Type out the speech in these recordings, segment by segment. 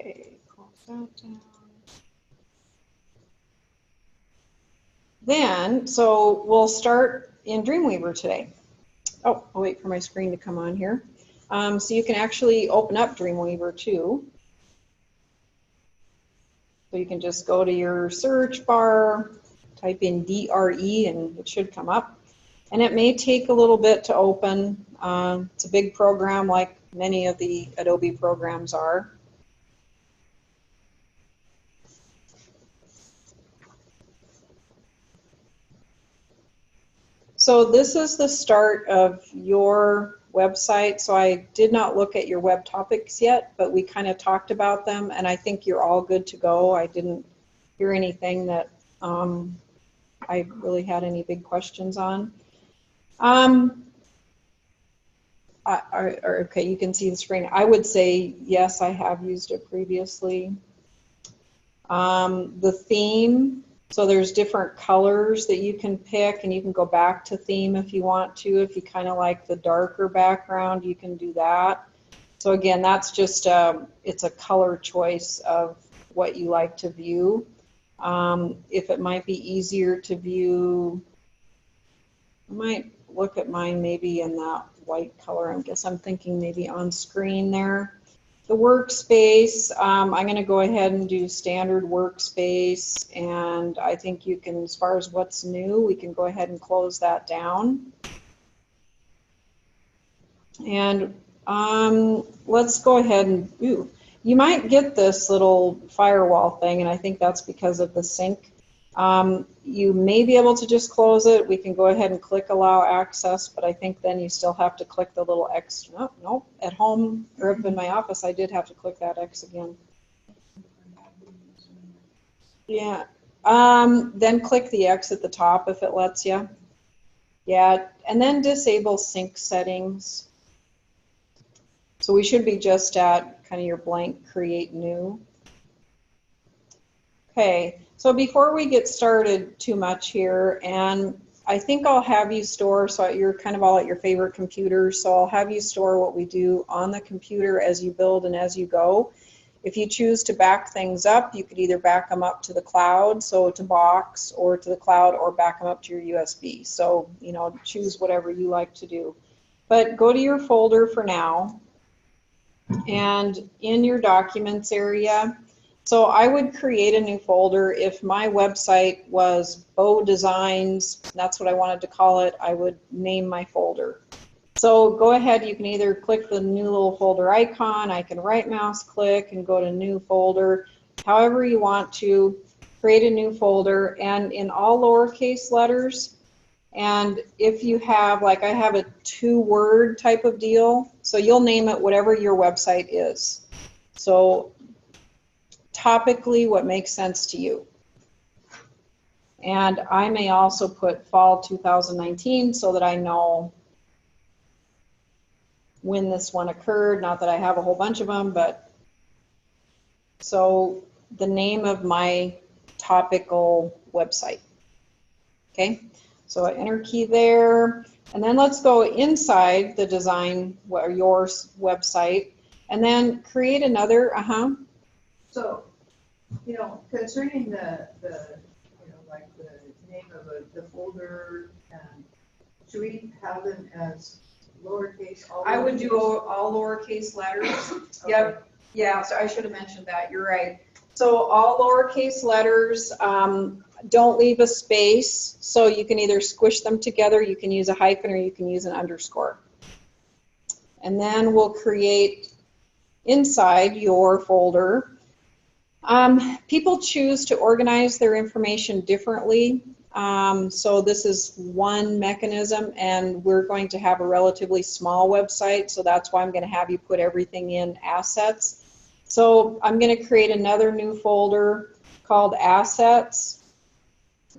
Okay, close that down. Then, so we'll start in Dreamweaver today. Oh, I'll wait for my screen to come on here. So you can actually open up Dreamweaver too. So you can just go to your search bar, type in DRE, and it should come up. And it may take a little bit to open. It's a big program like many of the Adobe programs are. So this is the start of your website. So I did not look at your web topics yet, but we kind of talked about them, and I think you're all good to go. I didn't hear anything that I really had any big questions on. Okay, you can see the screen. I would say yes, I have used it previously. The theme. So there's different colors that you can pick, and you can go back to theme if you want to. If you kind of like the darker background, you can do that. So again, that's just it's a color choice of what you like to view. If it might be easier to view, I might look at mine maybe in that white color. I guess I'm thinking maybe on screen there. The workspace, I'm going to go ahead and do standard workspace, and I think you can, as far as what's new, we can go ahead and close that down. And let's go ahead and, you might get this little firewall thing, and I think that's because of the sync. You may be able to just close it. We can go ahead and click allow access, but I think then you still have to click the little X. No, at home or up in my office, I did have to click that X again. Yeah. Then click the X at the top if it lets you. Yeah, and then disable sync settings. So we should be just at kind of your blank create new. Okay, so before we get started too much here, and I think I'll have you store, so you're kind of all at your favorite computer, so I'll have you store what we do on the computer as you build and as you go. If you choose to back things up, you could either back them up to the cloud, so to Box, or to the cloud, or back them up to your USB. So, you know, choose whatever you like to do. But go to your folder for now, and in your documents area, so I would create a new folder. If my website was Bow Designs, that's what I wanted to call it, I would name my folder. So go ahead, you can either click the new little folder icon, I can right mouse click and go to new folder, however you want to create a new folder, and in all lowercase letters. And if you have, like I have a 2-word type of deal, so you'll name it whatever your website is. So topically, what makes sense to you. And I may also put fall 2019 so that I know when this one occurred. Not that I have a whole bunch of them, but so the name of my topical website. Okay, so I enter key there, and then let's go inside the design or your website, and then create another. So, you know, concerning the you know, like the name of the folder, should we have them as lowercase? All I would do all lowercase letters. Okay. Yep. Yeah, so I should have mentioned that. You're right. So all lowercase letters, don't leave a space. So you can either squish them together, you can use a hyphen, or you can use an underscore. And then we'll create inside your folder. People choose to organize their information differently. So this is one mechanism, and we're going to have a relatively small website, so that's why I'm going to have you put everything in assets. So I'm going to create another new folder called assets,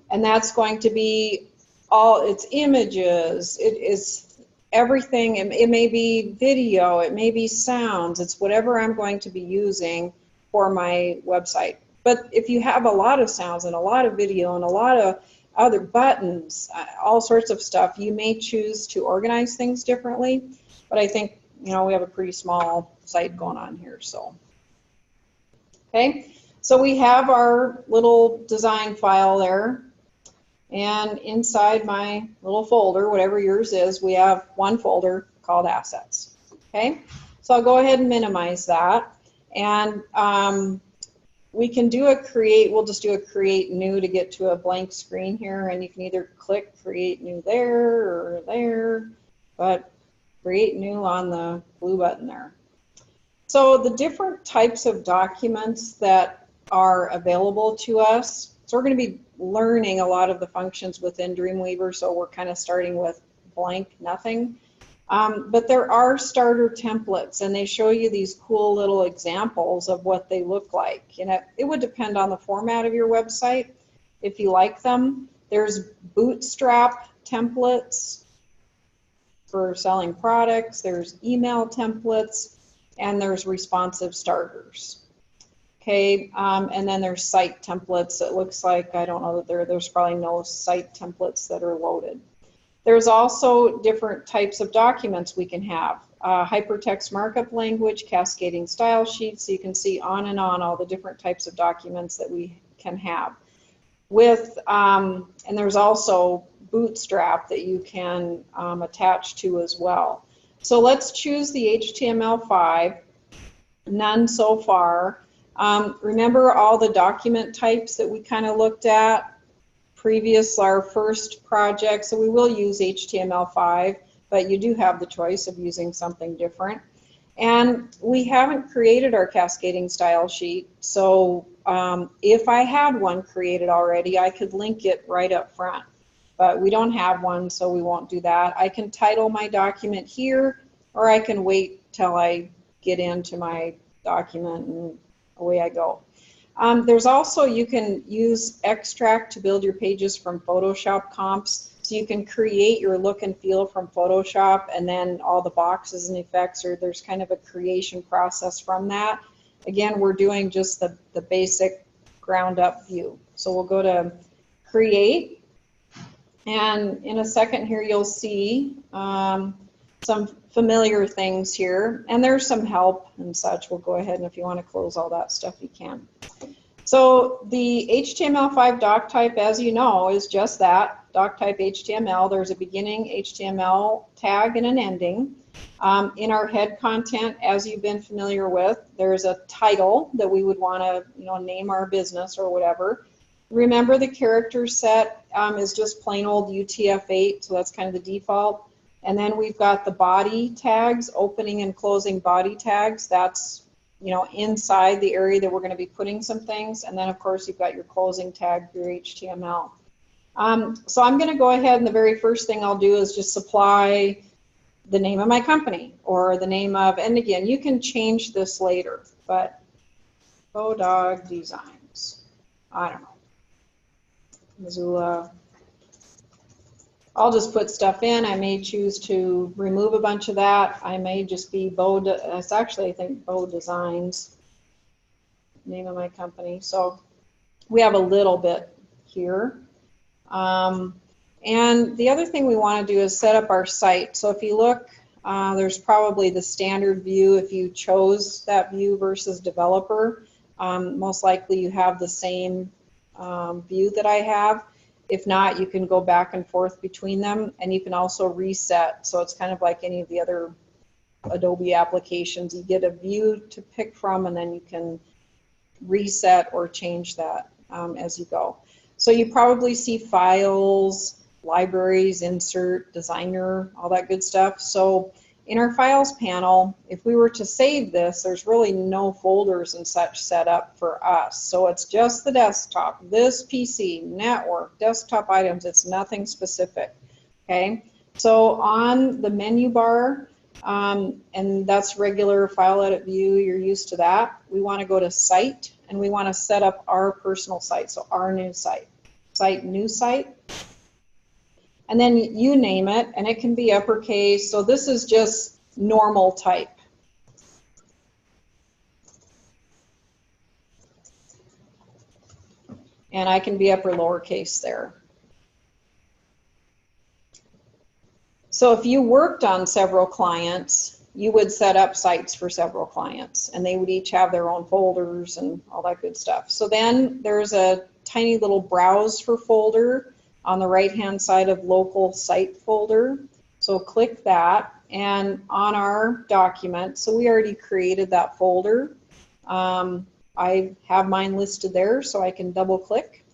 and that's going to be all its images. It is everything. It may be video, it may be sounds, it's whatever I'm going to be using for my website. But if you have a lot of sounds and a lot of video and a lot of other buttons, all sorts of stuff, you may choose to organize things differently. But I think, you know, we have a pretty small site going on here, so. Okay, so we have our little design file there, and inside my little folder, whatever yours is, we have one folder called assets. Okay, so I'll go ahead and minimize that, and we can do a create, we'll just do a create new to get to a blank screen here, and you can either click create new there or there, but create new on the blue button there. So the different types of documents that are available to us, so we're going to be learning a lot of the functions within Dreamweaver, so we're kind of starting with blank, nothing. But there are starter templates, and they show you these cool little examples of what they look like. You know, it would depend on the format of your website if you like them. There's bootstrap templates for selling products, there's email templates, and there's responsive starters. Okay, and then there's site templates. It looks like, I don't know that there's probably no site templates that are loaded. There's also different types of documents we can have. Hypertext markup language, cascading style sheets, so you can see on and on all the different types of documents that we can have. With, and there's also Bootstrap that you can attach to as well. So let's choose the HTML5, none so far. Remember all the document types that we kind of looked at? Our first project, so we will use HTML5, but you do have the choice of using something different. And we haven't created our cascading style sheet, so if I had one created already, I could link it right up front. But we don't have one, so we won't do that. I can title my document here, or I can wait till I get into my document and away I go. There's also, you can use extract to build your pages from Photoshop comps. So you can create your look and feel from Photoshop, and then all the boxes and effects, or there's kind of a creation process from that. Again, we're doing just the basic ground up view. So we'll go to create, and in a second here you'll see some familiar things here, and there's some help and such. We'll go ahead, and if you want to close all that stuff, you can. So the HTML5 doc type, as you know, is just that, doc type HTML. There's a beginning HTML tag and an ending. In our head content, as you've been familiar with, there's a title that we would want to, you know, name our business or whatever. Remember, the character set is just plain old UTF-8, so that's kind of the default. And then we've got the body tags, opening and closing body tags. That's, you know, inside the area that we're going to be putting some things. And then, of course, you've got your closing tag for your HTML. So I'm going to go ahead, and the very first thing I'll do is just supply the name of my company, or the name of, and again, you can change this later, but Bodog Designs, I don't know, Missoula. I'll just put stuff in. I may choose to remove a bunch of that. I may just be it's actually, I think, Bo Designs, name of my company. So we have a little bit here. And the other thing we want to do is set up our site. So if you look, there's probably the standard view if you chose that view versus developer. Most likely you have the same view that I have. If not, you can go back and forth between them, and you can also reset. So it's kind of like any of the other Adobe applications. You get a view to pick from, and then you can reset or change that as you go. So you probably see files, libraries, insert, designer, all that good stuff. So in our files panel, if we were to save this, there's really no folders and such set up for us. So it's just the desktop, this PC, network, desktop items. It's nothing specific. Okay. So on the menu bar, and that's regular file edit view, you're used to that. We want to go to site, and we want to set up our personal site. So our new site, new site. And then you name it, and it can be uppercase. So this is just normal type. And I can be upper lowercase there. So if you worked on several clients, you would set up sites for several clients, and they would each have their own folders and all that good stuff. So then there's a tiny little browse for folder on the right-hand side of local site folder. So click that, and on our document, so we already created that folder. I have mine listed there, so I can double click.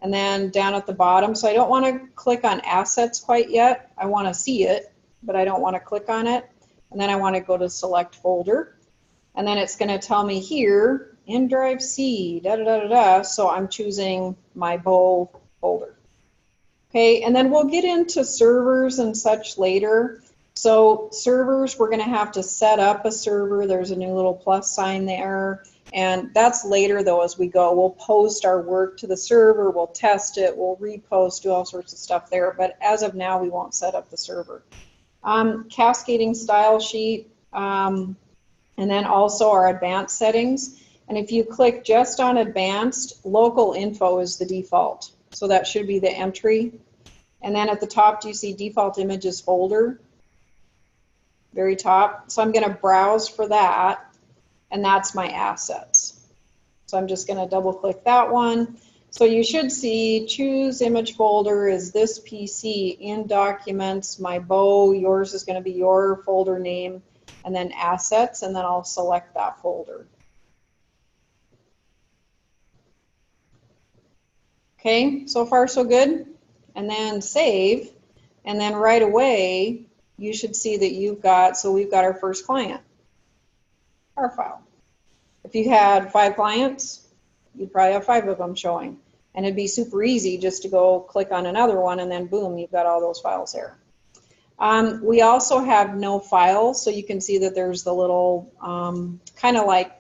And then down at the bottom, so I don't want to click on assets quite yet. I want to see it, but I don't want to click on it. And then I want to go to select folder. And then it's going to tell me here, in drive C, da da da da da. So I'm choosing my bow folder. Okay, and then we'll get into servers and such later. So servers, we're going to have to set up a server. There's a new little plus sign there. And that's later though as we go. We'll post our work to the server, we'll test it, we'll repost, do all sorts of stuff there. But as of now, we won't set up the server. Cascading style sheet, and then also our advanced settings. And if you click just on advanced, local info is the default. So that should be the entry. And then at the top, do you see default images folder? Very top. So I'm going to browse for that, and that's my assets. So I'm just going to double click that one. So you should see choose image folder is this PC, in documents, my bow, yours is going to be your folder name, and then assets, and then I'll select that folder. Okay, so far so good. And then save, and then right away you should see that you've got, so we've got our first client, our file. If you had 5 clients, you'd probably have 5 of them showing. And it'd be super easy just to go click on another one, and then boom, you've got all those files there. We also have no files, so you can see that there's the little kind of like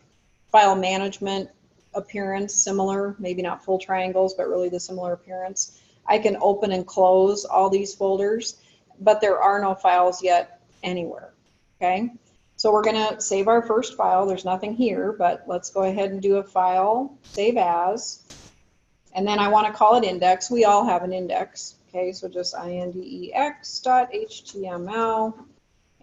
file management appearance, similar, maybe not full triangles, but really the similar appearance. I can open and close all these folders, but there are no files yet anywhere, okay? So we're gonna save our first file. There's nothing here, but let's go ahead and do a file, save as, and then I wanna call it index. We all have an index, okay? So just index.html,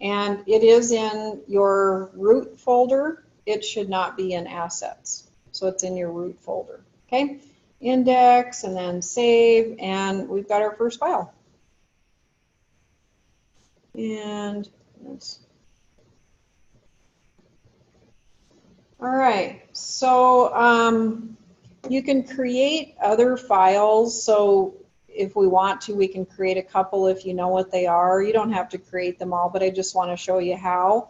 and it is in your root folder. It should not be in assets. So it's in your root folder, okay? Index, and then save, and we've got our first file. And let's, all right, so you can create other files. So if we want to, we can create a couple if you know what they are. You don't have to create them all, but I just want to show you how.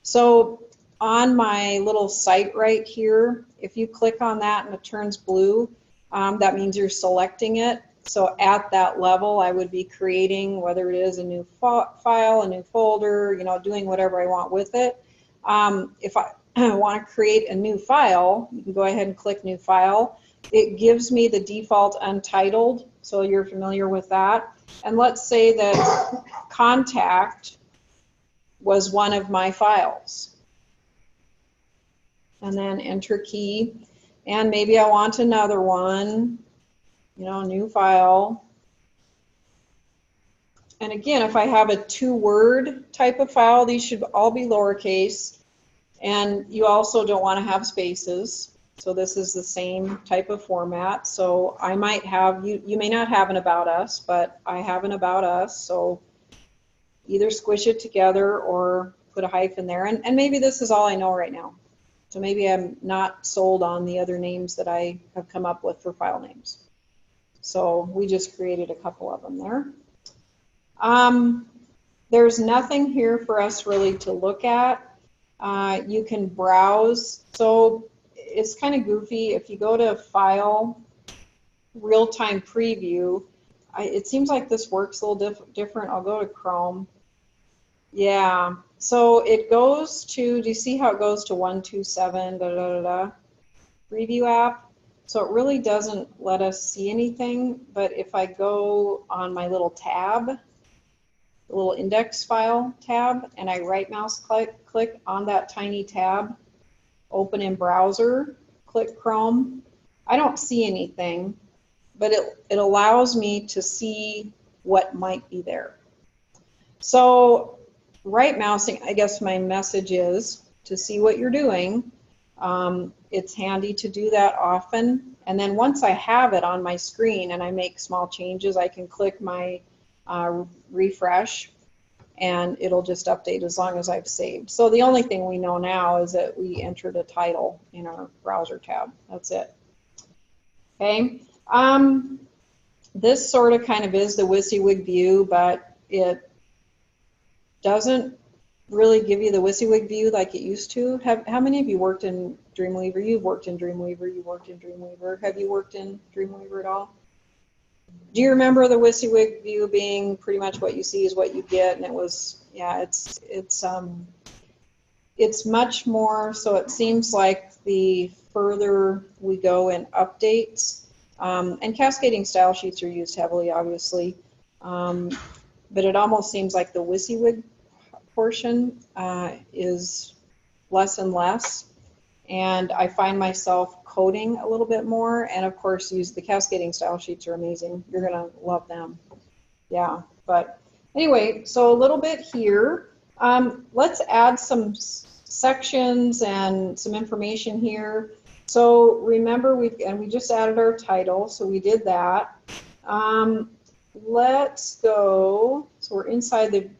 So on my little site right here, if you click on that and it turns blue, that means you're selecting it. So at that level, I would be creating, whether it is a new file, a new folder, you know, doing whatever I want with it. If I want to create a new file, you can go ahead and click new file. It gives me the default untitled, so you're familiar with that. And let's say that contact was one of my files. And then enter key. And maybe I want another one, you know, new file. And again, if I have a 2-word type of file, these should all be lowercase. And you also don't want to have spaces. So this is the same type of format. So I might have, you may not have an about us, but I have an about us. So either squish it together or put a hyphen there. And maybe this is all I know right now. So maybe I'm not sold on the other names that I have come up with for file names. So we just created a couple of them there. There's nothing here for us really to look at. You can browse. So it's kind of goofy. If you go to File, Real-Time Preview, it seems like this works a little different. I'll go to Chrome. Yeah. So it goes to, do you see how it goes to 127, da, da, da, da, preview app? So it really doesn't let us see anything, but if I go on my little tab, the little index file tab, and I right mouse click on that tiny tab, open in browser, click Chrome, I don't see anything, but it allows me to see what might be there. So right mousing, I guess my message is to see what you're doing. It's handy to do that often. And then once I have it on my screen and I make small changes, I can click my refresh and it'll just update as long as I've saved. So the only thing we know now is that we entered a title in our browser tab. That's it. Okay. This sort of kind of is the WYSIWYG view, but it doesn't really give you the WYSIWYG view like it used to. How many of you worked in Dreamweaver? You've worked in Dreamweaver, you worked in Dreamweaver. Have you worked in Dreamweaver at all? Do you remember the WYSIWYG view being pretty much what you see is what you get? And it was, yeah, it's much more, so it seems like the further we go in updates, and cascading style sheets are used heavily, obviously, but it almost seems like the WYSIWYG portion is less and less, and I find myself coding a little bit more, and of course use the cascading style sheets are amazing. You're gonna love them. Yeah, but anyway, so a little bit here. Let's add some sections and some information here. So remember, we just added our title, so we did that. Let's go, so we're inside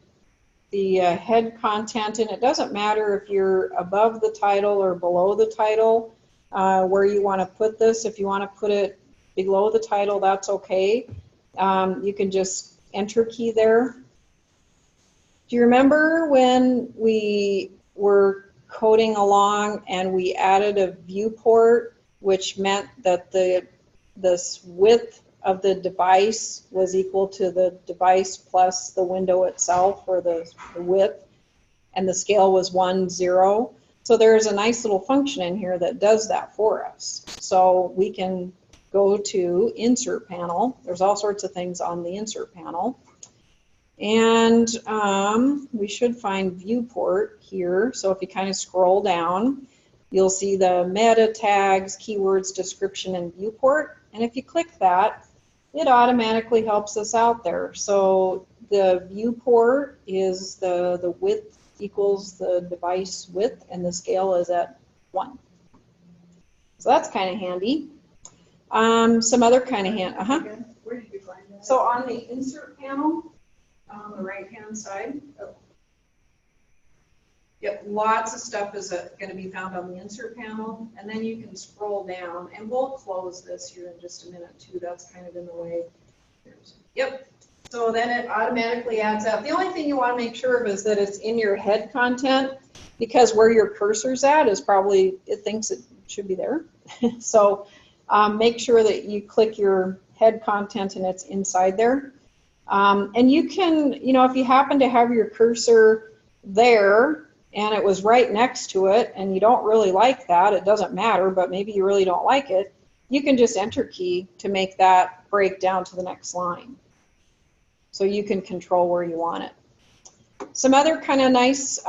the head content, and it doesn't matter if you're above the title or below the title where you want to put this. If you want to put it below the title, that's okay. You can just enter key there. Do you remember when we were coding along and we added a viewport, which meant that this width of the device was equal to the device plus the window itself, or the width, and the scale was 1, 0. So there's a nice little function in here that does that for us. So we can go to Insert Panel. There's all sorts of things on the Insert Panel. And we should find Viewport here. So if you kind of scroll down, you'll see the meta tags, keywords, description, and viewport. And if you click that, it automatically helps us out there. So the viewport is the width equals the device width, and the scale is at 1. So that's kind of handy. Some other kind of Where did you find that? So on the insert panel, on the right-hand side. Yep, lots of stuff is going to be found on the insert panel, and then you can scroll down, and we'll close this here in just a minute too. That's kind of in the way. Yep. So then it automatically adds up. The only thing you want to make sure of is that it's in your head content, because where your cursor's at is probably, it thinks it should be there. So make sure that you click your head content and it's inside there. And you can, if you happen to have your cursor there and it was right next to it and you don't really like that, it doesn't matter, but maybe you really don't like it, you can just enter key to make that break down to the next line. So you can control where you want it. Some other kind of nice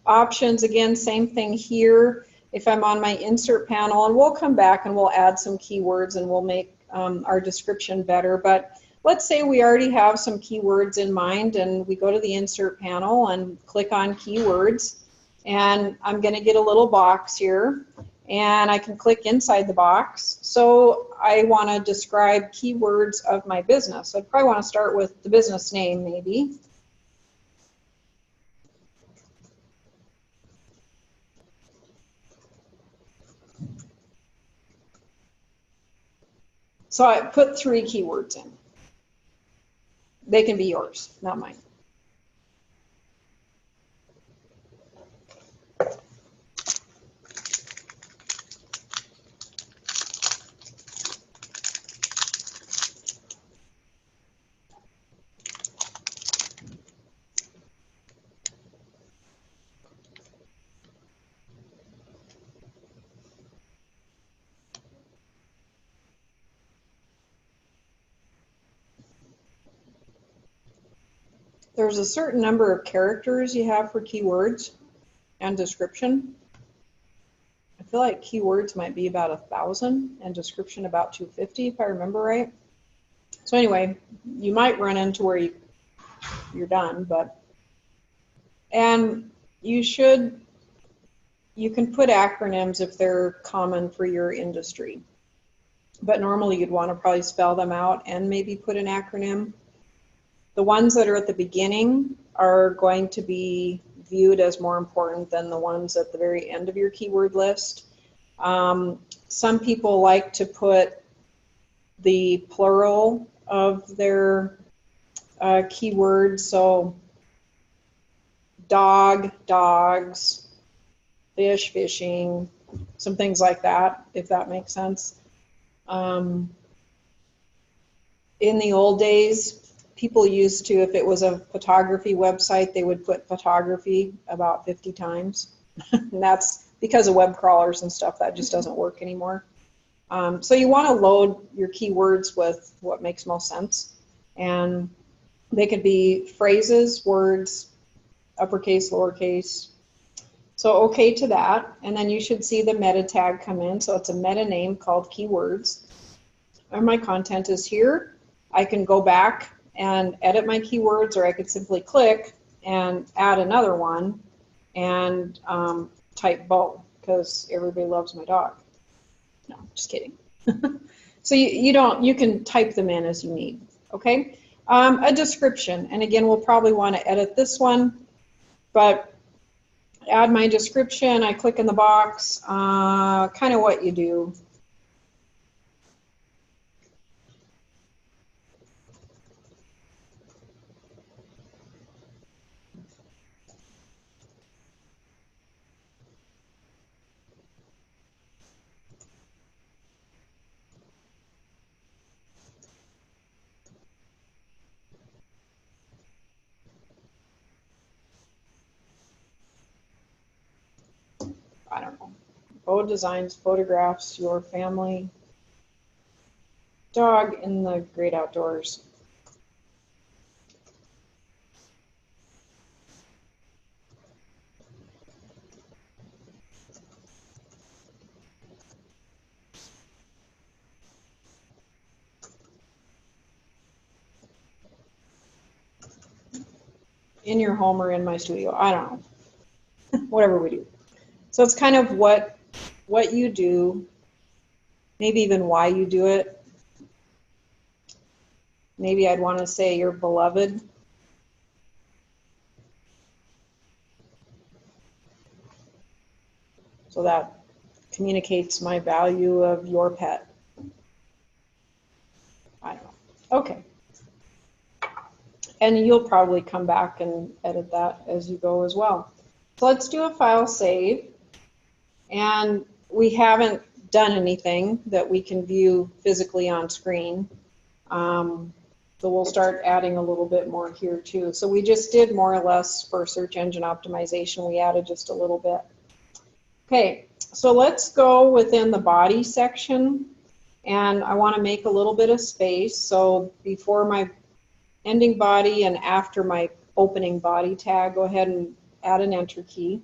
options, again, same thing here. If I'm on my insert panel, and we'll come back and we'll add some keywords and we'll make our description better, but let's say we already have some keywords in mind and we go to the insert panel and click on keywords, and I'm going to get a little box here and I can click inside the box. So I want to describe keywords of my business. I'd probably want to start with the business name maybe. So I put 3 keywords in. They can be yours, not mine. There's a certain number of characters you have for keywords and description. I feel like keywords might be about 1,000 and description about 250 if I remember right. So anyway, you might run into where you're done, but And you can put acronyms if they're common for your industry. But normally you'd want to probably spell them out and maybe put an acronym. The ones that are at the beginning are going to be viewed as more important than the ones at the very end of your keyword list. Some people like to put the plural of their keywords, so dog, dogs, fish, fishing, some things like that, if that makes sense. In the old days, people used to, if it was a photography website, they would put photography about 50 times. And that's because of web crawlers and stuff. That just doesn't work anymore. So you want to load your keywords with what makes most sense. And they could be phrases, words, uppercase, lowercase. So okay to that. And then you should see the meta tag come in. So it's a meta name called keywords. And my content is here. I can go back and edit my keywords, or I could simply click and add another one and type bow, because everybody loves my dog. No, just kidding. So you can type them in as you need, okay? A description, and again, we'll probably want to edit this one, but add my description, I click in the box, kind of what you do. I don't know. Bow designs, photographs, your family, dog in the great outdoors. In your home or in my studio, I don't know. Whatever we do. So it's kind of what you do, maybe even why you do it. Maybe I'd want to say you're beloved. So that communicates my value of your pet. I don't know. Okay. And you'll probably come back and edit that as you go as well. So let's do a file save. And we haven't done anything that we can view physically on screen. So we'll start adding a little bit more here too. So we just did more or less for search engine optimization. We added just a little bit. Okay, so let's go within the body section. And I want to make a little bit of space. So before my ending body and after my opening body tag, go ahead and add an enter key.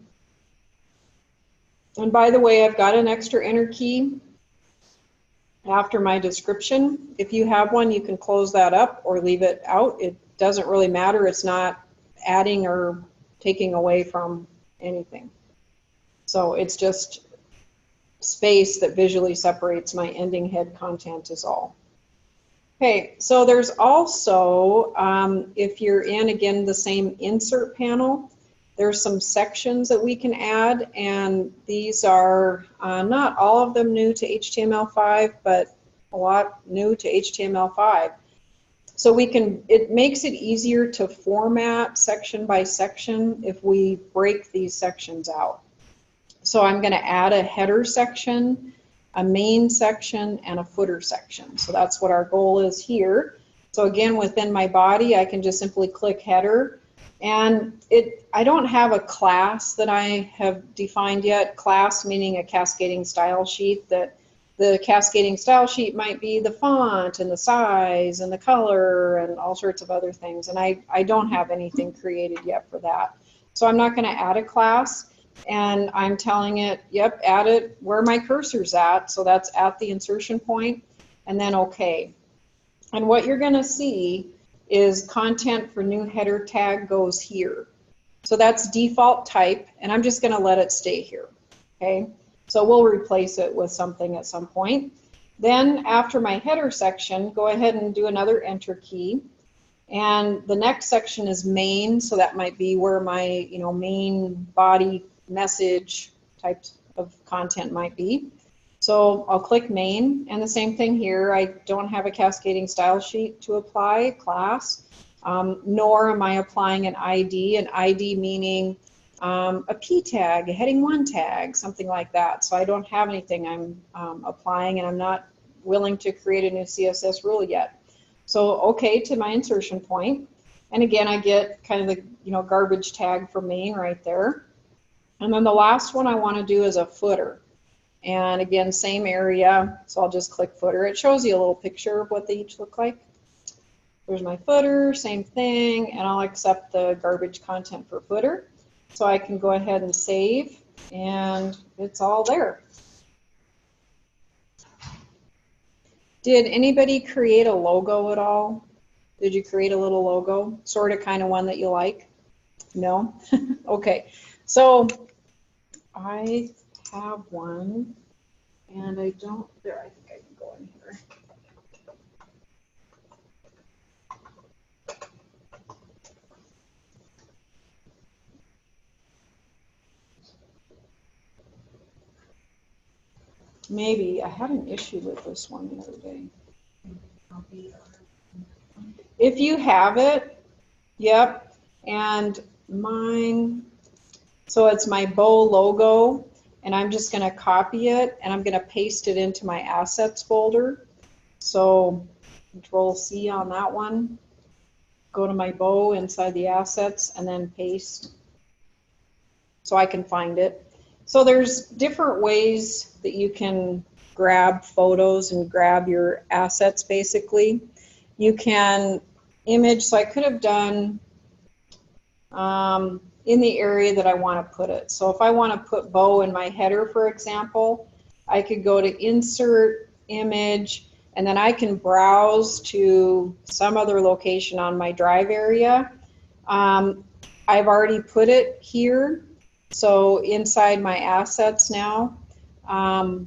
And by the way, I've got an extra enter key after my description. If you have one, you can close that up or leave it out. It doesn't really matter. It's not adding or taking away from anything. So it's just space that visually separates my ending head content is all. Okay, so there's also, if you're in, again, the same insert panel, there's some sections that we can add, and these are not all of them new to HTML5, but a lot new to HTML5. So we can, it makes it easier to format section by section if we break these sections out. So I'm going to add a header section, a main section, and a footer section. So that's what our goal is here. So again, within my body, I can just simply click header. And I don't have a class that I have defined yet. Class meaning a cascading style sheet, that the cascading style sheet might be the font and the size and the color and all sorts of other things. And I don't have anything created yet for that. So I'm not going to add a class. And I'm telling it, yep, add it where my cursor's at. So that's at the insertion point, and then OK. And what you're going to see is content for new header tag goes here. So that's default type, and I'm just going to let it stay here. Okay, so we'll replace it with something at some point. Then after my header section, go ahead and do another enter key. And the next section is main, so that might be where my main body message types of content might be. So I'll click main, and the same thing here. I don't have a cascading style sheet to apply class, nor am I applying an ID meaning a P tag, a heading 1 tag, something like that. So I don't have anything I'm applying, and I'm not willing to create a new CSS rule yet. So okay to my insertion point, and again I get kind of the garbage tag for main right there. And then the last one I want to do is a footer, and again same area, so I'll just click footer. It shows you a little picture of what they each look like. There's my footer, same thing, and I'll accept the garbage content for footer. So I can go ahead and save, and it's all there. Did anybody create a logo at all? Did you create a little logo? Sort of kind of one that you like? No? Okay. So I have one, and I don't, there, I think I can go in here. Maybe I had an issue with this one the other day. If you have it, yep, and mine, so it's my bow logo, and I'm just going to copy it, and I'm going to paste it into my assets folder. So Control C on that one, go to my bow inside the assets, and then paste so I can find it. So there's different ways that you can grab photos and grab your assets basically. You can image, so I could have done in the area that I want to put it. So if I want to put bow in my header, for example, I could go to insert, image, and then I can browse to some other location on my drive area. I've already put it here. So inside my assets now, all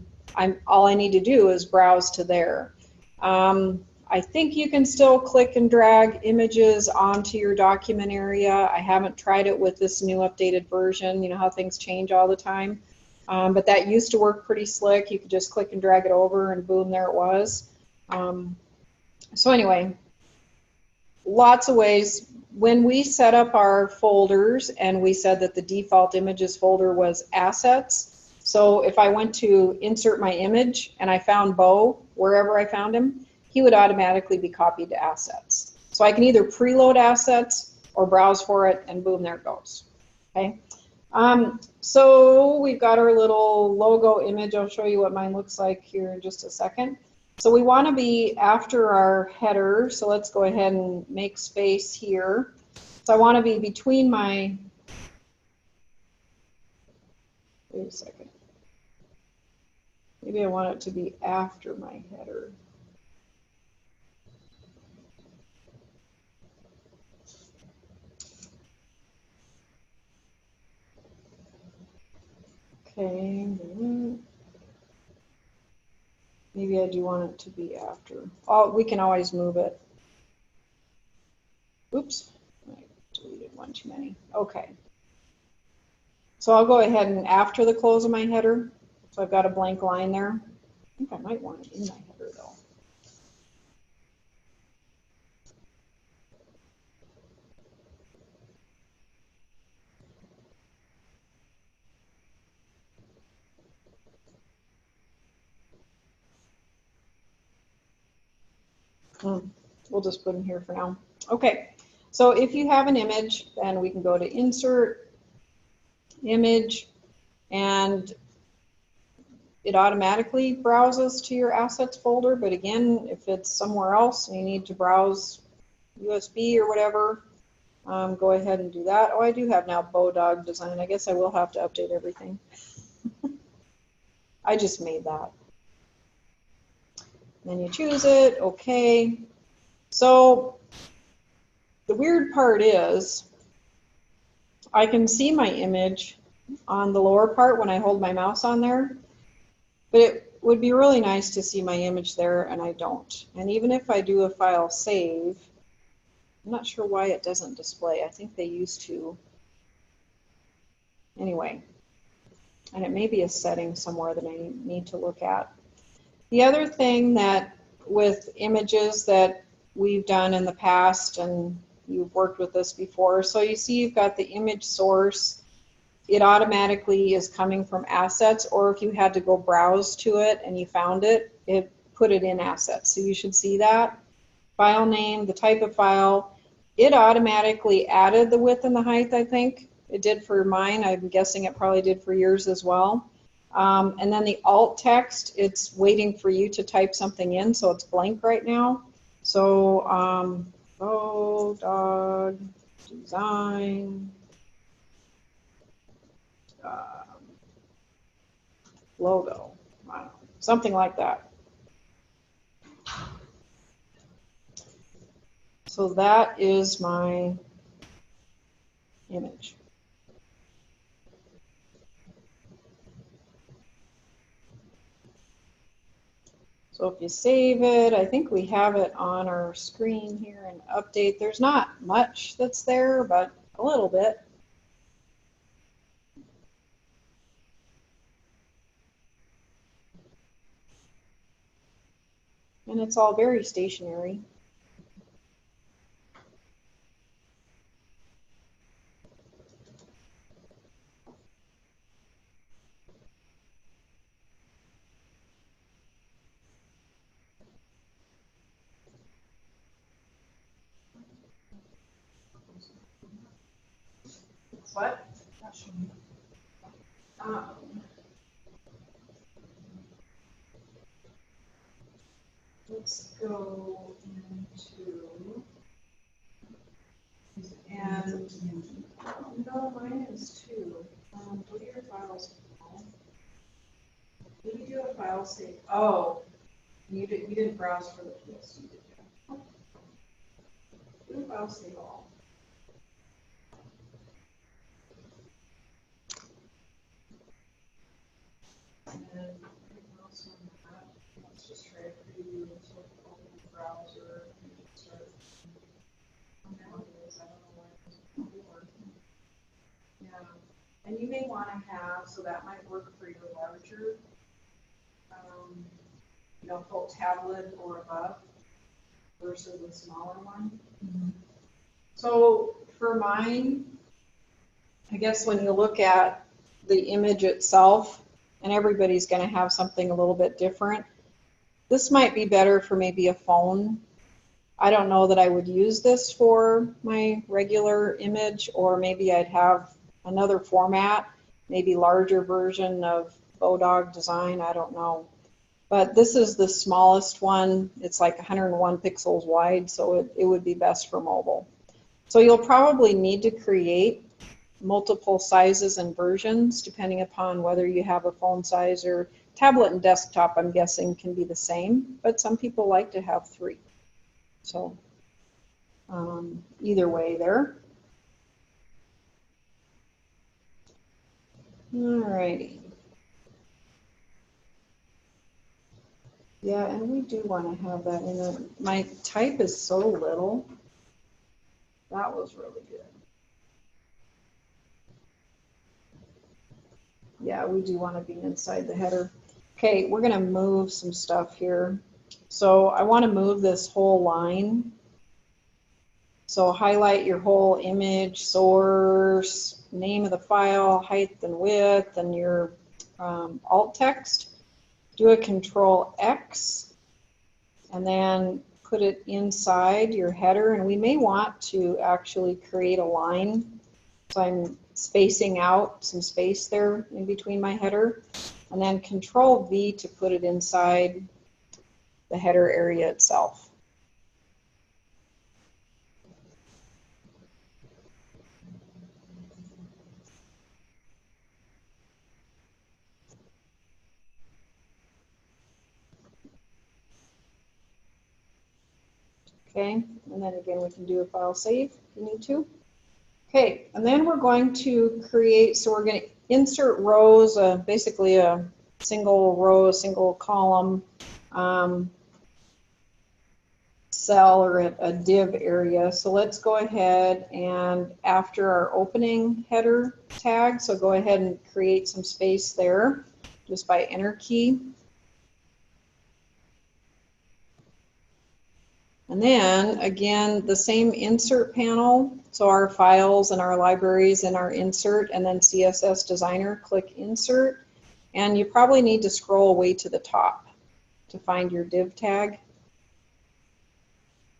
I need to do is browse to there. I think you can still click and drag images onto your document area. I haven't tried it with this new updated version. You know how things change all the time. But that used to work pretty slick. You could just click and drag it over, and boom, there it was. So anyway, lots of ways. When we set up our folders and we said that the default images folder was assets, so if I went to insert my image and I found Bo, wherever I found him, he would automatically be copied to assets. So I can either preload assets or browse for it, and boom, there it goes. Okay. So we've got our little logo image. I'll show you what mine looks like here in just a second. So we want to be after our header, so let's go ahead and make space here. So I want to be between my, wait a second, maybe I want it to be after my header. Okay, maybe I do want it to be after. Oh, we can always move it. Oops, I deleted one too many. Okay. So I'll go ahead and after the close of my header. So I've got a blank line there. I think I might want it in my header though. We'll just put them here for now. Okay, so if you have an image, then we can go to insert, image, and it automatically browses to your assets folder. But again, if it's somewhere else and you need to browse USB or whatever, go ahead and do that. Oh, I do have now Bodog design. I guess I will have to update everything. I just made that. Then you choose it, okay. So the weird part is I can see my image on the lower part when I hold my mouse on there, but it would be really nice to see my image there, and I don't. And even if I do a file save, I'm not sure why it doesn't display. I think they used to. Anyway, and it may be a setting somewhere that I need to look at. The other thing that with images that we've done in the past, and you've worked with this before, so you see you've got the image source. It automatically is coming from assets, or if you had to go browse to it and you found it, it put it in assets. So you should see that. File name, the type of file. It automatically added the width and the height, I think. It did for mine. I'm guessing it probably did for yours as well. And then the alt text, it's waiting for you to type something in, so it's blank right now. So, dog design. Logo, something like that. So that is my image. So if you save it, I think we have it on our screen here and update. There's not much that's there, but a little bit. And it's all very stationary. What? Let's go into, and no, mine is two. What are your files? Did you do a file save? Oh, you didn't browse for the PSD, did you? Do a file save all. And then everything else on that, let's just try to preview this with open the browser and start. Nowadays, I don't know why it doesn't work. Yeah, and you may want to have, so that might work for your larger, you know, full tablet or above versus a smaller one. Mm-hmm. So for mine, I guess when you look at the image itself, and everybody's going to have something a little bit different, this might be better for maybe a phone. I don't know that I would use this for my regular image, or maybe I'd have another format, maybe larger version of Bodog design, I don't know. But this is the smallest one. It's like 101 pixels wide, so it would be best for mobile. So you'll probably need to create multiple sizes and versions depending upon whether you have a phone size or tablet and desktop. I'm guessing can be the same, but some people like to have three. So either way there. Alrighty. Yeah, and we do want to have that in there. My type is so little. That was really good. Yeah, we do want to be inside the header. Okay, we're going to move some stuff here. So I want to move this whole line. So highlight your whole image, source, name of the file, height and width, and your alt text. Do a Control X, and then put it inside your header. And we may want to actually create a line. So I'm spacing out some space there in between my header, and then Control V to put it inside the header area itself. Okay, and then again we can do a file save if you need to. Okay, and then we're going to create, so we're going to insert rows, basically a single row, single column cell or a div area. So let's go ahead and after our opening header tag, so go ahead and create some space there just by enter key. And then again, the same insert panel. So our files and our libraries and our insert, and then CSS Designer, click insert. And you probably need to scroll way to the top to find your div tag.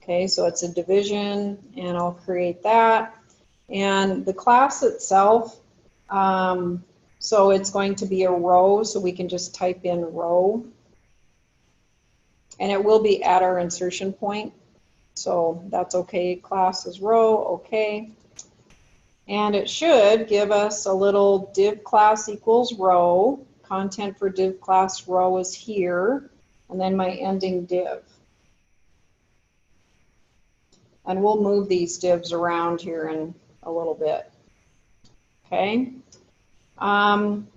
Okay, so it's a division, and I'll create that. And the class itself, so it's going to be a row, so we can just type in row. And it will be at our insertion point. So that's okay, class is row, okay. And it should give us a little div class equals row. Content for div class row is here, and then my ending div. And we'll move these divs around here in a little bit. Okay.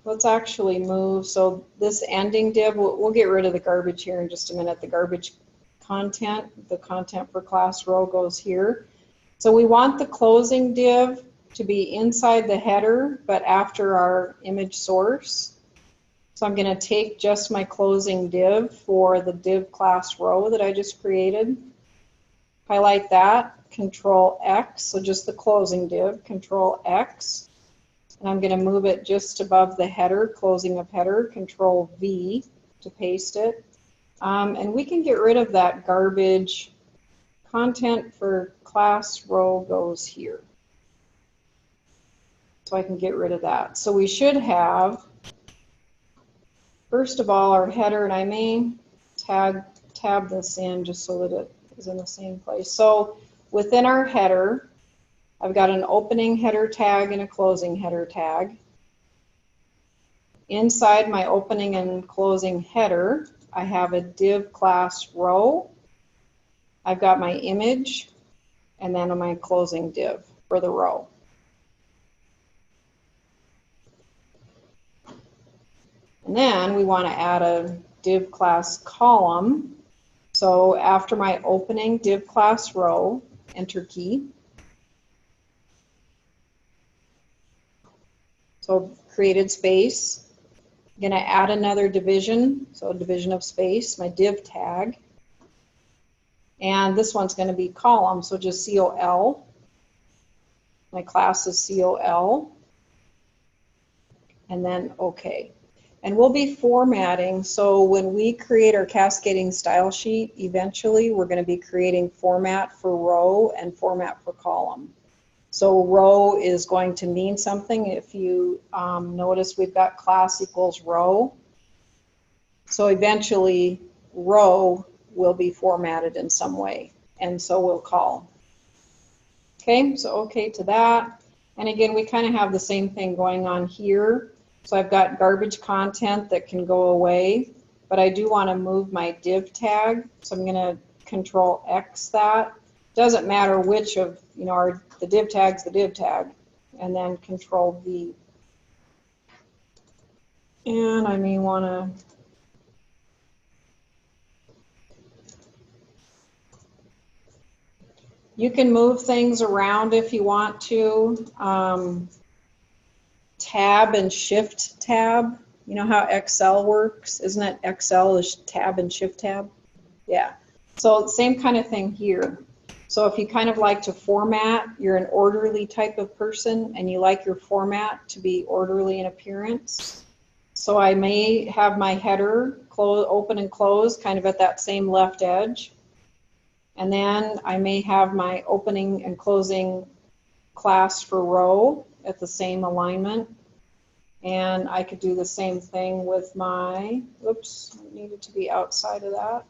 Let's actually move, so this ending div, we'll get rid of the garbage here in just a minute. The garbage content, the content for class row goes here. So we want the closing div to be inside the header, but after our image source. So I'm going to take just my closing div for the div class row that I just created. Highlight that, Control X, so just the closing div, Control X. And I'm going to move it just above the header, closing of header, Control V to paste it. And we can get rid of that garbage. Content for class row goes here. So I can get rid of that. So we should have, first of all, our header, and I may tab this in just so that it is in the same place. So within our header, I've got an opening header tag and a closing header tag. Inside my opening and closing header, I have a div class row. I've got my image, and then my closing div for the row. And then we want to add a div class column. So after my opening div class row, enter key. So created space. I'm going to add another division, so a division of space, my div tag. And this one's going to be column, so just COL. My class is COL. And then OK. And we'll be formatting, so when we create our cascading style sheet, eventually we're going to be creating format for row and format for column. So row is going to mean something. If you notice, we've got class equals row. So eventually row will be formatted in some way, and so will column. Okay, so okay to that. And again, we kind of have the same thing going on here. So I've got garbage content that can go away, but I do want to move my div tag. So I'm going to Control X that. Doesn't matter which of, the div tag's the div tag, and then Control V. And I may want to you can move things around if you want to. Tab and Shift tab. You know how Excel works? Isn't it Excel is tab and Shift tab? Yeah. So same kind of thing here. So if you kind of like to format, you're an orderly type of person and you like your format to be orderly in appearance. So I may have my header open and close kind of at that same left edge. And then I may have my opening and closing class for row at the same alignment. And I could do the same thing with my, oops, I needed to be outside of that,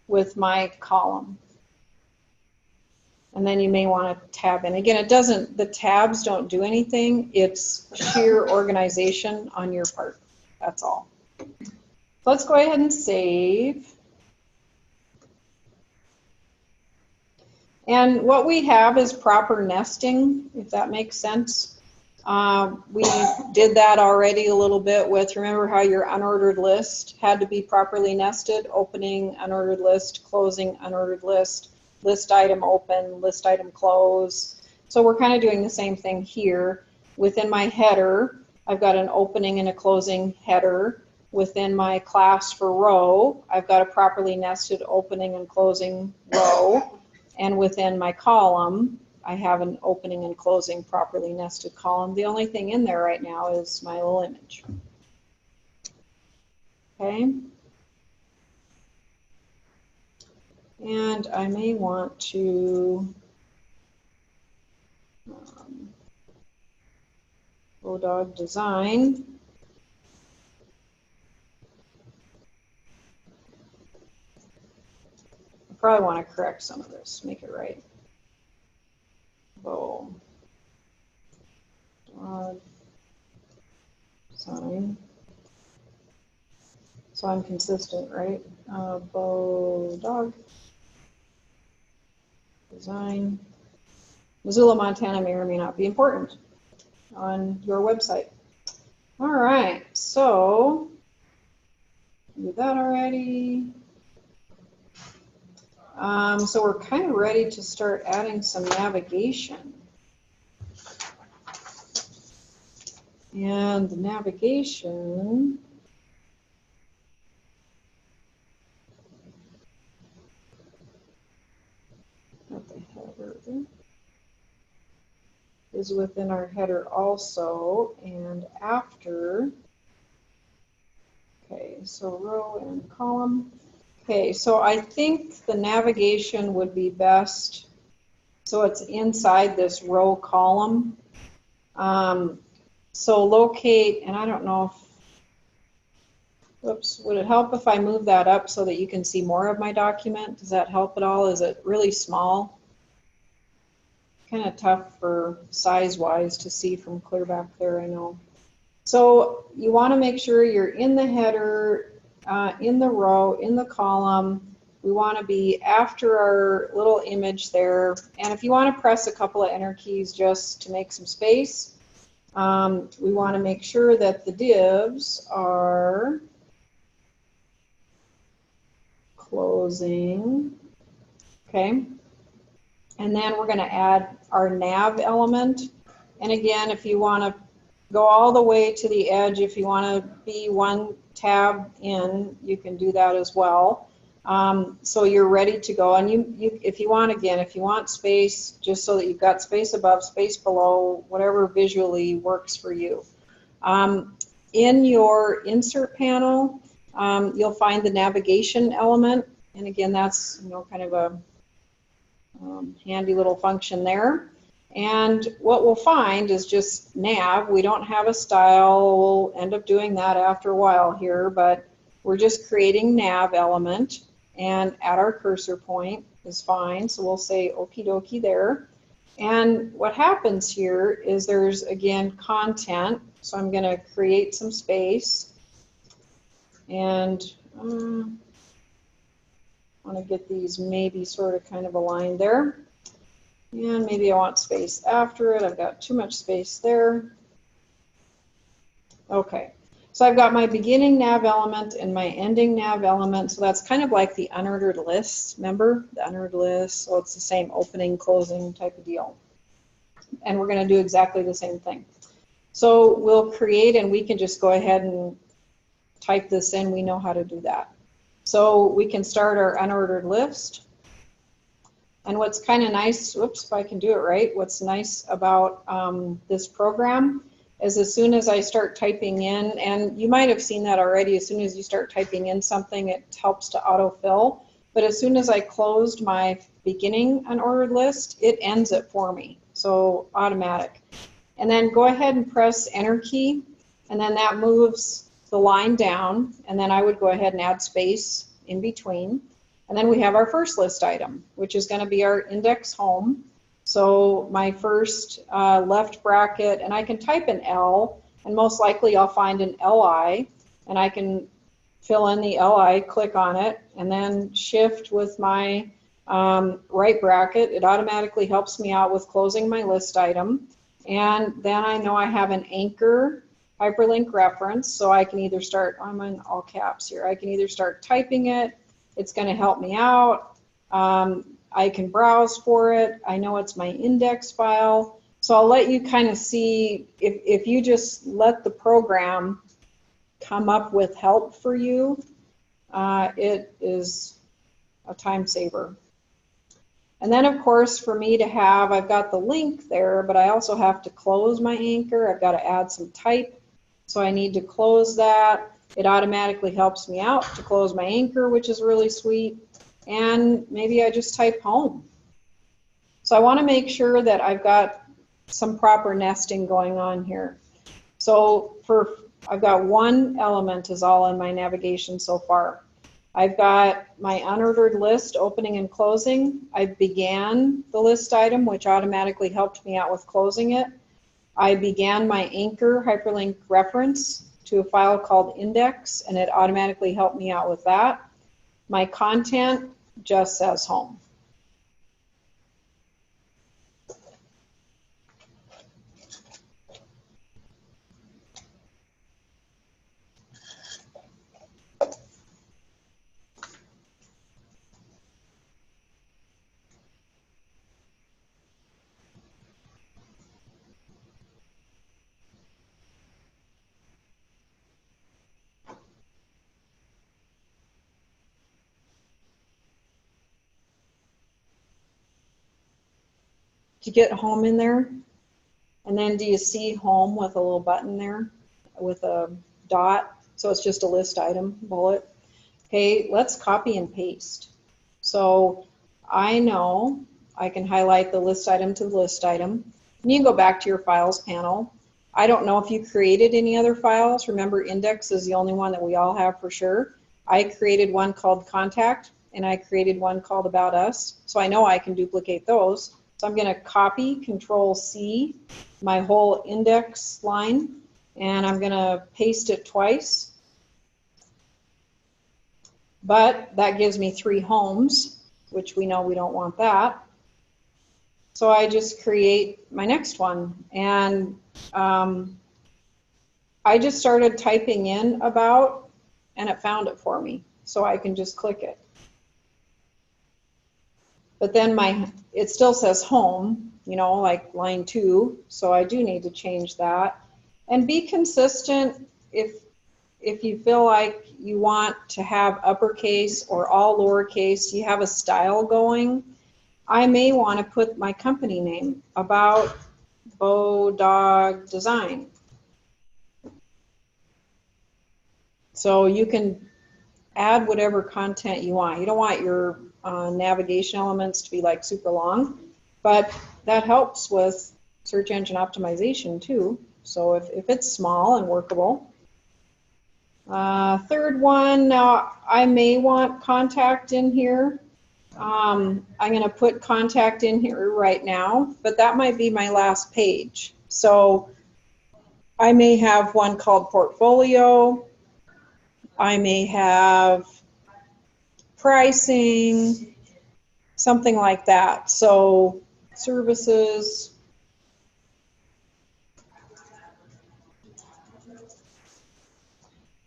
with my column. And then you may want to tab in. Again, the tabs don't do anything. It's sheer organization on your part. That's all. Let's go ahead and save. And what we have is proper nesting, if that makes sense. We did that already a little bit with, remember how your unordered list had to be properly nested, opening unordered list, closing unordered list, list item open, list item close. So we're kind of doing the same thing here. Within my header, I've got an opening and a closing header. Within my class for row, I've got a properly nested opening and closing row. And within my column, I have an opening and closing properly nested column. The only thing in there right now is my little image. Okay. And I may want to Bodog design. I probably want to correct some of this, make it right. Bodog design. So I'm consistent, right? Bodog design. Missoula, Montana may or may not be important on your website. All right, so do that already. So we're kind of ready to start adding some navigation. And the navigation at the header is within our header also, and after, okay, so row and column. Okay, so I think the navigation would be best, so it's inside this row column. So locate, and I don't know if, whoops, would it help if I move that up so that you can see more of my document? Does that help at all? Is it really small? Kind of tough for size-wise to see from clear back there, I know. So you want to make sure you're in the header, in the row, in the column. We want to be after our little image there. And if you want to press a couple of enter keys just to make some space, we want to make sure that the divs are closing. Okay. And then we're going to add our nav element. And again, if you want to go all the way to the edge, if you want to be one tab in, you can do that as well. So you're ready to go. And if you want, again, if you want space, just so that you've got space above, space below, whatever visually works for you. In your insert panel, you'll find the navigation element. And again, that's, you know, kind of a handy little function there. And what we'll find is just nav. We don't have a style. We'll end up doing that after a while here, but we're just creating nav element, and at our cursor point is fine. So we'll say okie dokie there. And what happens here is there's, again, content. So I'm going to create some space, and I want to get these maybe sort of kind of aligned there. And maybe I want space after it. I've got too much space there. Okay, so I've got my beginning nav element and my ending nav element. So that's kind of like the unordered list. Remember the unordered list? So it's the same opening, closing type of deal. And we're going to do exactly the same thing. So we'll create, and we can just go ahead and type this in. We know how to do that. So we can start our unordered list. And what's kind of nice, whoops, if I can do it right, what's nice about this program is as soon as I start typing in, and you might have seen that already, as soon as you start typing in something, it helps to autofill. But as soon as I closed my beginning unordered list, it ends it for me, so automatic. And then go ahead and press enter key, and then that moves the line down, and then I would go ahead and add space in between. And then we have our first list item, which is going to be our index home. So my first left bracket, and I can type an L, and most likely I'll find an LI, and I can fill in the LI, click on it, and then shift with my right bracket. It automatically helps me out with closing my list item. And then I know I have an anchor hyperlink reference, so I can either start, I'm in all caps here, I can either start typing it, it's going to help me out. I can browse for it. I know it's my index file. So I'll let you kind of see, if you just let the program come up with help for you, it is a time saver. And then, of course, for me to have, I've got the link there, but I also have to close my anchor. I've got to add some type. So I need to close that. It automatically helps me out to close my anchor, which is really sweet. And maybe I just type home. So I want to make sure that I've got some proper nesting going on here. So I've got one element is all in my navigation so far. I've got my unordered list opening and closing. I began the list item, which automatically helped me out with closing it. I began my anchor hyperlink reference to a file called index, and it automatically helped me out with that. My content just says home. To get home in there, and then do you see home with a little button there with a dot? So it's just a list item bullet. Okay, let's copy and paste. So I know I can highlight the list item to the list item. And you can go back to your files panel. I don't know if you created any other files. Remember, index is the only one that we all have for sure. I created one called contact, and I created one called about us. So I know I can duplicate those. So I'm going to copy, Control C, my whole index line, and I'm going to paste it twice. But that gives me 3 homes, which we know we don't want that. So I just create my next one. And I just started typing in about, and it found it for me. So I can just click it. But then it still says home, you know, like line 2. So I do need to change that. And be consistent if you feel like you want to have uppercase or all lowercase, you have a style going. I may want to put my company name, about Bow Dog Design. So you can add whatever content you want. You don't want your navigation elements to be like super long, but that helps with search engine optimization too. So if it's small and workable. Third one, now I may want contact in here. I'm going to put contact in here right now, but that might be my last page. So I may have one called portfolio. I may have pricing, something like that. So services.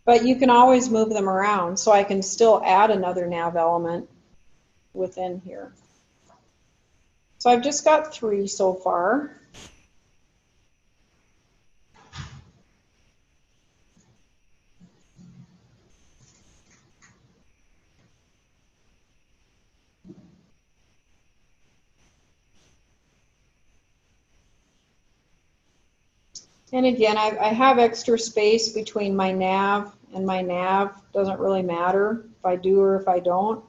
But you can always move them around, so I can still add another nav element within here. So I've just got 3 so far. And again, I have extra space between my nav and my nav. Doesn't really matter if I do or if I don't.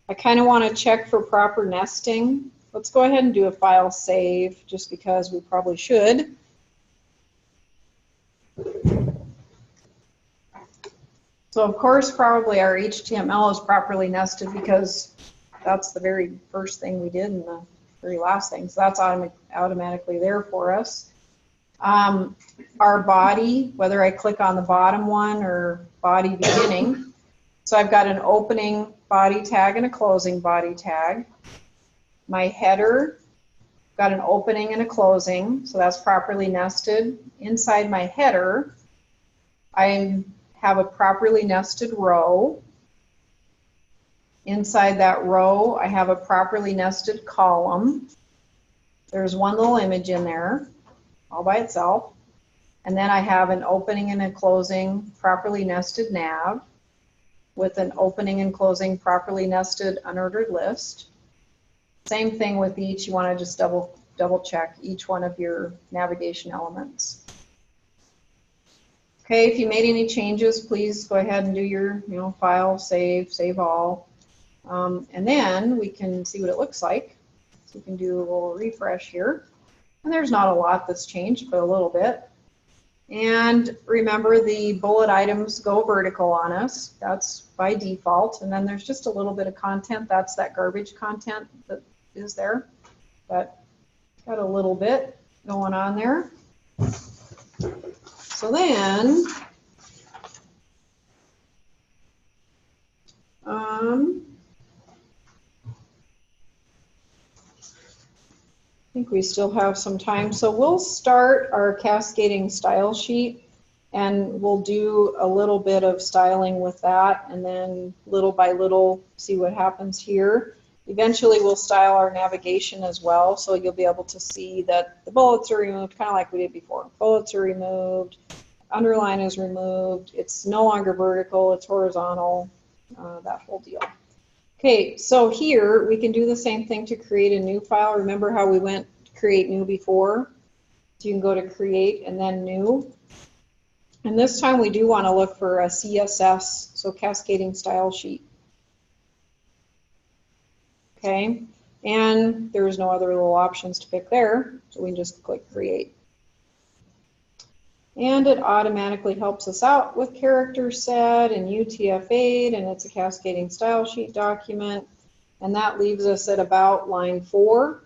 I kind of want to check for proper nesting. Let's go ahead and do a file save, just because we probably should. So of course, probably our HTML is properly nested because that's the very first thing we did and the very last thing. So that's automatically there for us. Our body, whether I click on the bottom one or body beginning. So I've got an opening body tag and a closing body tag. My header, got an opening and a closing, so that's properly nested. Inside my header, I have a properly nested row. Inside that row, I have a properly nested column. There's one little image in there, all by itself. And then I have an opening and a closing properly nested nav with an opening and closing properly nested unordered list. Same thing with each. You want to just double check each one of your navigation elements. Okay, if you made any changes, please go ahead and do your file, save all. And then we can see what it looks like. So we can do a little refresh here. And there's not a lot that's changed, but a little bit. And remember, the bullet items go vertical on us. That's by default. And then there's just a little bit of content. That's that garbage content that is there. But got a little bit going on there. So then, I think we still have some time. So we'll start our cascading style sheet and we'll do a little bit of styling with that, and then little by little see what happens here. Eventually we'll style our navigation as well, so you'll be able to see that the bullets are removed, kind of like we did before. Bullets are removed, underline is removed, it's no longer vertical, it's horizontal, that whole deal. Okay, so here we can do the same thing to create a new file. Remember how we went to create new before? So you can go to create and then new. And this time we do want to look for a CSS, so cascading style sheet. Okay, and there's no other little options to pick there, so we can just click create. And it automatically helps us out with character set and UTF-8, and it's a cascading style sheet document, and that leaves us at about line 4.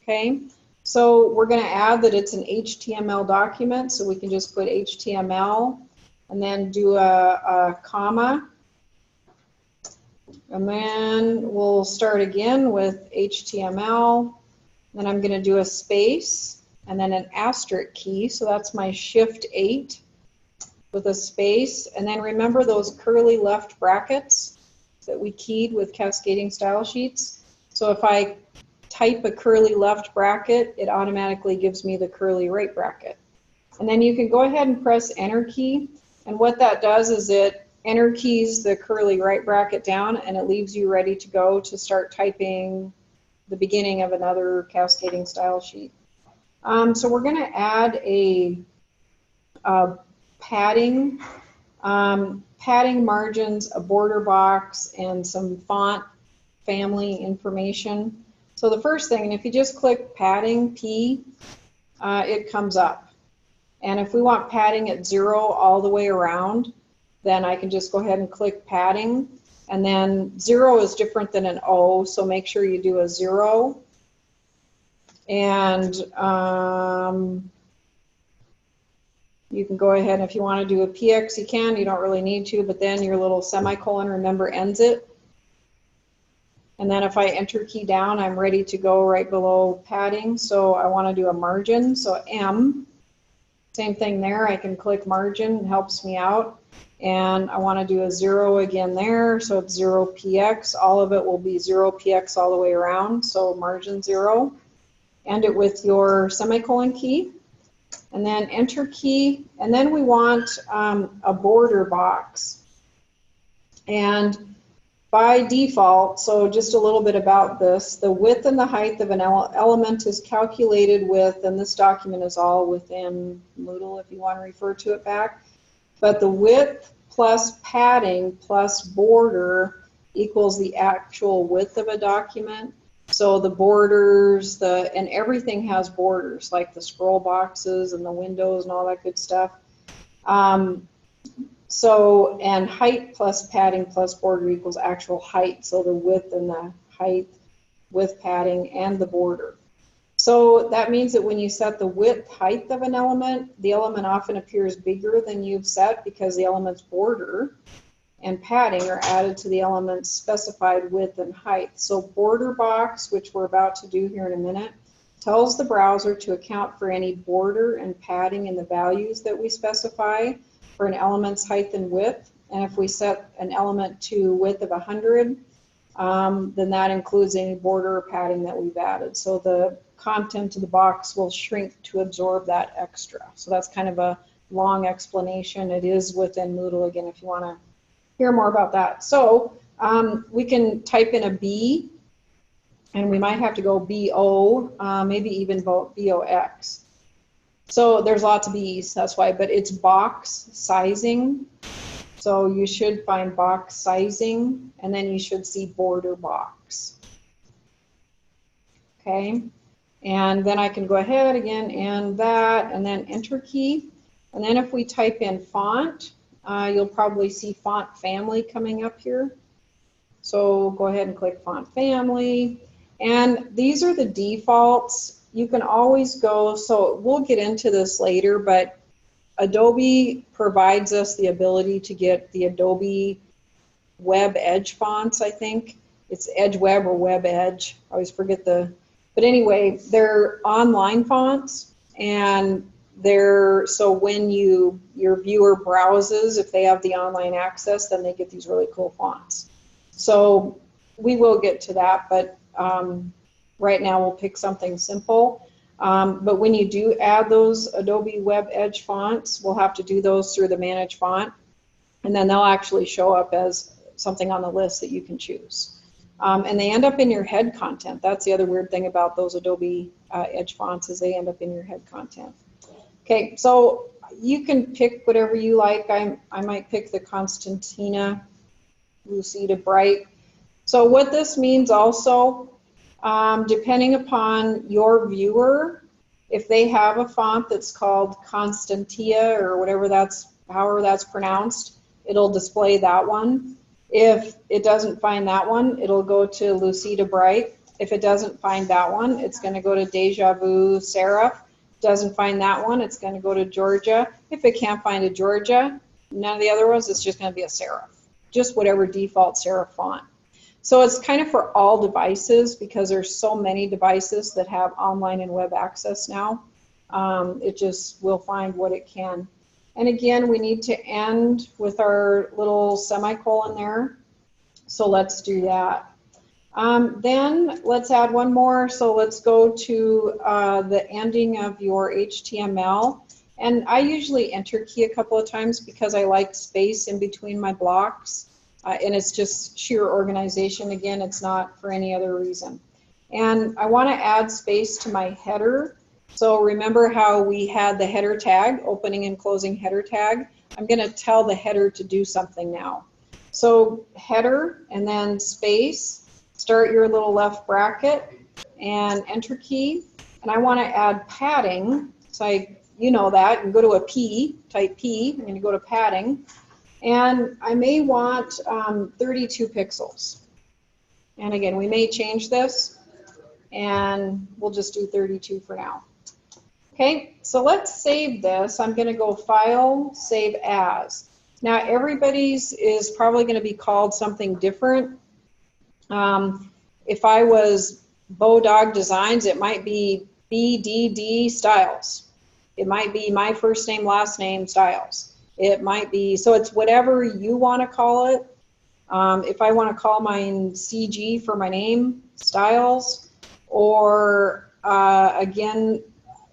Okay, so we're going to add that it's an HTML document, so we can just put HTML and then do a comma, and then we'll start again with HTML, then I'm going to do a space and then an asterisk key, so that's my Shift 8 with a space. And then remember those curly left brackets that we keyed with cascading style sheets? So if I type a curly left bracket, it automatically gives me the curly right bracket. And then you can go ahead and press Enter key, and what that does is it Enter keys the curly right bracket down, and it leaves you ready to go to start typing the beginning of another cascading style sheet. So we're going to add a padding, padding margins, a border box, and some font family information. So the first thing, and if you just click padding, P, it comes up. And if we want padding at 0 all the way around, then I can just go ahead and click padding. And then 0 is different than an O, so make sure you do a 0. And you can go ahead, if you want to do a PX, you can. You don't really need to, but then your little semicolon, remember, ends it. And then if I enter key down, I'm ready to go right below padding. So I want to do a margin, so M. Same thing there, I can click margin, it helps me out. And I want to do a 0 again there, so it's 0px. All of it will be 0px all the way around, so margin 0. End it with your semicolon key, and then enter key, and then we want a border box. And by default, so just a little bit about this, the width and the height of an element is calculated with, and this document is all within Moodle if you want to refer to it back, but the width plus padding plus border equals the actual width of a document. So the borders, and everything has borders, like the scroll boxes and the windows and all that good stuff. And height plus padding plus border equals actual height. So the width and the height with padding and the border. So that means that when you set the width height of an element, the element often appears bigger than you've set because the element's border. and padding are added to the element's specified width and height. So border box, which we're about to do here in a minute, tells the browser to account for any border and padding in the values that we specify for an element's height and width. And if we set an element to width of 100, then that includes any border or padding that we've added. So the content of the box will shrink to absorb that extra. So that's kind of a long explanation. It is within Moodle again if you want to hear more about that. So we can type in a B, and we might have to go BO, maybe even BOX. So there's lots of B's, that's why, but it's box sizing. So you should find box sizing, and then you should see border box. Okay, and then I can go ahead again and that, and then enter key. And then if we type in font, you'll probably see font family coming up here. So go ahead and click font family. And these are the defaults. You can always go, so we'll get into this later, but Adobe provides us the ability to get the Adobe Web Edge fonts, I think. It's Edge Web or Web Edge. I always forget the, but anyway, they're online fonts, and they're, so when your viewer browses, if they have the online access, then they get these really cool fonts. So we will get to that, but right now we'll pick something simple. But when you do add those Adobe Web Edge fonts, we'll have to do those through the Manage Font, and then they'll actually show up as something on the list that you can choose. And they end up in your head content. That's the other weird thing about those Adobe Edge fonts, is they end up in your head content. Okay, so you can pick whatever you like. I might pick the Constantina Lucida Bright. So what this means also, depending upon your viewer, if they have a font that's called Constantia or whatever however that's pronounced, it'll display that one. If it doesn't find that one, it'll go to Lucida Bright. If it doesn't find that one, it's going to go to Deja Vu Serif. Doesn't find that one, it's going to go to Georgia. If it can't find a Georgia, none of the other ones, it's just going to be a serif. Just whatever default serif font. So it's kind of for all devices, because there's so many devices that have online and web access now. It just will find what it can. And again, we need to end with our little semicolon there. So let's do that. Then let's add one more. So let's go to the ending of your HTML. And I usually enter key a couple of times because I like space in between my blocks. And it's just sheer organization. Again, it's not for any other reason. And I want to add space to my header. So remember how we had the header tag, opening and closing header tag? I'm going to tell the header to do something now. So header and then space. Start your little left bracket and enter key. And I want to add padding. So you know that. And go to a P, type P. I'm going to go to padding. And I may want 32 pixels. And again, we may change this, and we'll just do 32 for now. Okay, so let's save this. I'm going to go File, Save As. Now everybody's is probably going to be called something different. If I was Bodog Designs, it might be BDD Styles. It might be my first name, last name Styles. It might be, so it's whatever you want to call it. If I want to call mine CG for my name, Styles, or again,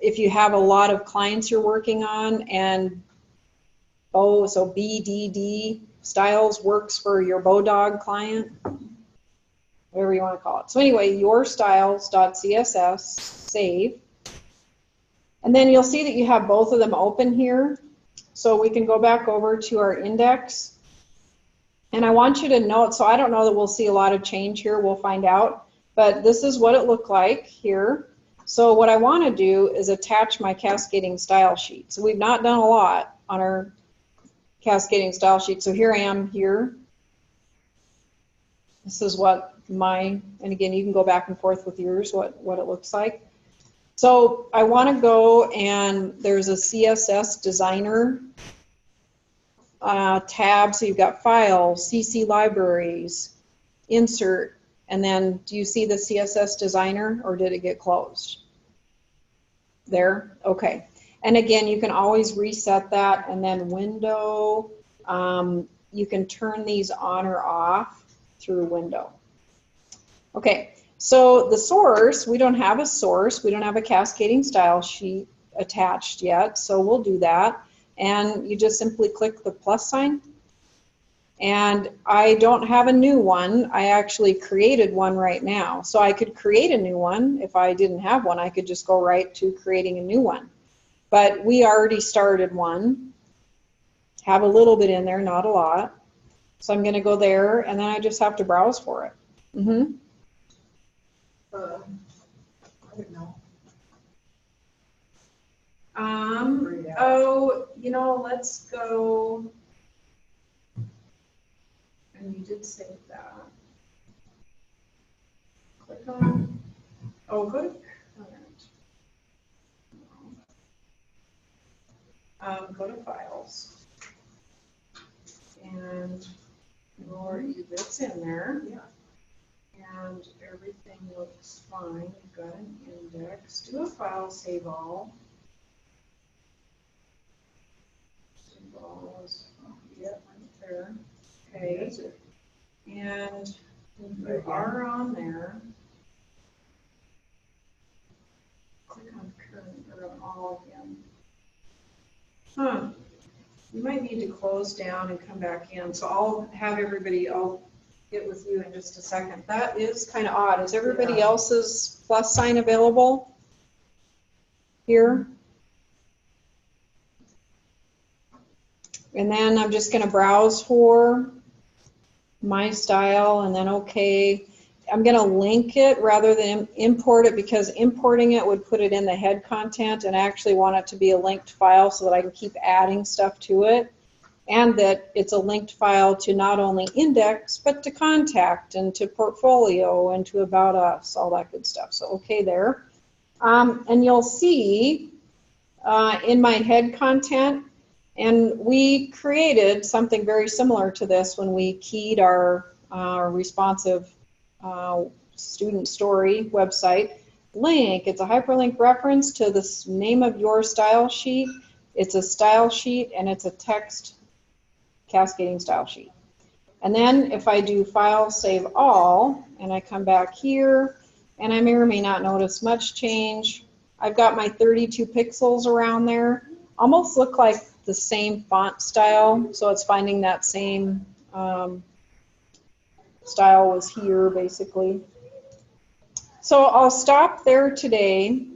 if you have a lot of clients you're working on, and so BDD Styles works for your Bodog client, whatever you want to call it. So anyway, yourstyles.css, save. And then you'll see that you have both of them open here. So we can go back over to our index. And I want you to note, so I don't know that we'll see a lot of change here, we'll find out. But this is what it looked like here. So what I want to do is attach my cascading style sheet. So we've not done a lot on our cascading style sheet. So here I am here. This is what and again, you can go back and forth with yours, what it looks like. So I want to go, and there's a CSS designer tab, so you've got File, CC Libraries, Insert, and then do you see the CSS Designer, or did it get closed? There? Okay. And again, you can always reset that, and then Window, you can turn these on or off through Window. Okay, so the source, we don't have a source, we don't have a cascading style sheet attached yet, so we'll do that. And you just simply click the plus sign. And I don't have a new one. I actually created one right now. So I could create a new one. If I didn't have one, I could just go right to creating a new one. But we already started one. Have a little bit in there, not a lot. So I'm going to go there, and then I just have to browse for it. I don't know. Oh, you know, let's go. And you did save that. Click on, oh, go to current. Go to Files. And it's in there. Yeah. And everything looks fine. You've got an index. Do a file, save all. Save all is, yeah, right there. Okay. And you are on there. Click on current or on all again. Huh. You might need to close down and come back in. So I'll have everybody, I'll get with you in just a second. That is kind of odd. Is everybody else's plus sign available here? And then I'm just going to browse for my style and then okay. I'm going to link it rather than import it, because importing it would put it in the head content, and I actually want it to be a linked file so that I can keep adding stuff to it, and that it's a linked file to not only index but to contact and to portfolio and to about us, all that good stuff. So okay there. And you'll see in my head content, and we created something very similar to this when we keyed our responsive student story website link. It's a hyperlink reference to the name of your style sheet. It's a style sheet and it's a text cascading style sheet. And then if I do File, Save All, and I come back here, and I may or may not notice much change. I've got my 32 pixels around there. Almost look like the same font style, so it's finding that same style was here, basically. So I'll stop there today.